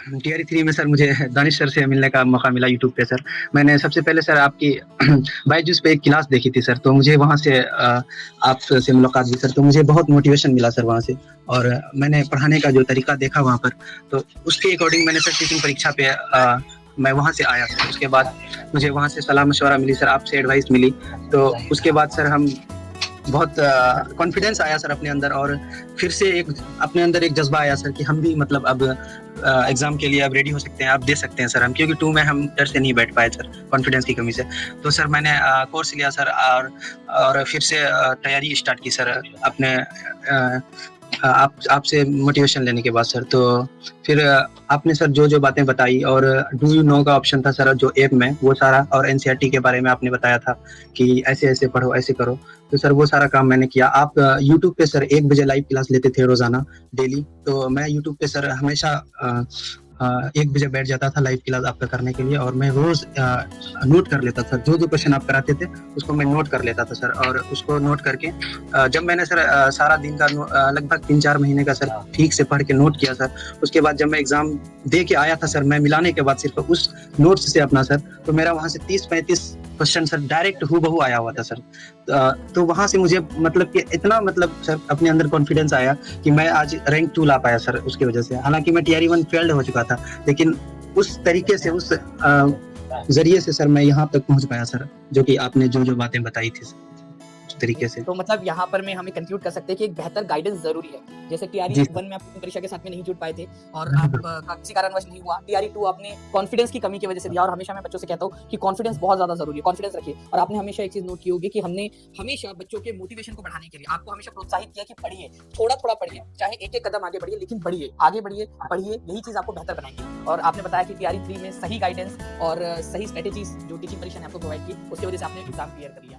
TRE 3 में sir मुझे Danish sir से मिलने का मौका मिला यूट्यूब पे सर। मैंने सबसे पहले सर आपकी बायजूस पे एक क्लास देखी थी सर, तो मुझे वहाँ से आपसे मुलाकात हुई सर, तो मुझे बहुत मोटिवेशन मिला सर वहाँ से। और मैंने पढ़ाने का जो तरीका देखा वहाँ पर, तो उसके अकॉर्डिंग मैंने सर टीचिंग परीक्षा पे मैं वहाँ से आया सर। उसके बाद मुझे वहाँ से सलाह-मशवरा मिली सर, आपसे एडवाइस मिली। तो उसके बाद सर हम बहुत कॉन्फिडेंस आया सर अपने अंदर, और फिर से एक अपने अंदर एक जज्बा आया सर कि हम भी मतलब अब एग्जाम के लिए अब रेडी हो सकते हैं, आप दे सकते हैं सर हम, क्योंकि 2 में हम डर से नहीं बैठ पाए सर, कॉन्फिडेंस की कमी से। तो सर मैंने कोर्स लिया सर, और फिर से तैयारी स्टार्ट की सर अपने आप आपसे मोटिवेशन लेने के बाद सर। तो फिर आपने सर जो बातें बताई, और डू यू नो का ऑप्शन था सर जो ऐप में, वो सारा, और एनसीईआरटी के बारे में आपने बताया था कि ऐसे ऐसे पढ़ो, ऐसे करो। तो सर वो सारा काम मैंने किया। आप यूट्यूब पे सर 1 बजे लाइव क्लास लेते थे रोजाना, डेली। तो मैं यूट्यूब पे सर हमेशा 1 बजे बैठ जाता था लाइव क्लास आपका करने के लिए, और मैं रोज नोट कर लेता था, जो क्वेश्चन आप कराते थे उसको मैं नोट कर लेता था सर। और उसको नोट करके जब मैंने सर सारा दिन का लगभग 3-4 महीने का सर ठीक से पढ़ के नोट किया सर, उसके बाद जब मैं एग्जाम दे के आया था सर, मैं मिलाने के बाद सिर्फ उस नोट्स से अपना सर, तो मेरा वहाँ से 30-35 क्वेश्चन सर डायरेक्ट हूबहू आया हुआ था सर। तो वहाँ से मुझे मतलब कि इतना मतलब सर अपने अंदर कॉन्फिडेंस आया कि मैं आज रैंक 2 ला पाया सर उसकी वजह से। हालांकि मैं टीआरई 1 फेल्ड हो चुका था, लेकिन उस तरीके से, उस जरिए से सर मैं यहाँ तक पहुँच पाया सर, जो कि आपने जो बातें बताई थी सर, उस तरीके से। तो मतलब यहाँ पर मैं हमें कंक्लूड कर सकते हैं कि एक बेहतर गाइडेंस जरूरी है। जैसे टीआरई जी 1 में आप परीक्षा के साथ में नहीं जुड़ पाए थे और आप किसी कारणवश नहीं हुआ, टीआरई 2 आपने कॉन्फिडेंस की कमी की वजह से दिया। और हमेशा मैं बच्चों से कहता हूँ कि कॉन्फिडेंस बहुत ज्यादा जरूरी है, कॉन्फिडेंस रखिए। और आपने हमेशा एक चीज नोट की होगी कि हमने हमेशा बच्चों के मोटिवेशन को बढ़ाने के लिए आपको हमेशा प्रोत्साहित किया कि पढ़िए, थोड़ा थोड़ा पढ़िए, चाहे एक एक कदम आगे बढ़िए, लेकिन बढ़िए, आगे बढ़िए, पढ़िए, यही चीज आपको बेहतर बनाएगी। और आपने बताया कि टीआरई 3 में सही गाइडेंस और सही स्ट्रेटेजीज जो टीचिंग परीक्षा ने आपको प्रोवाइड की, उसकी वजह से आपने एग्जाम क्लियर कर लिया।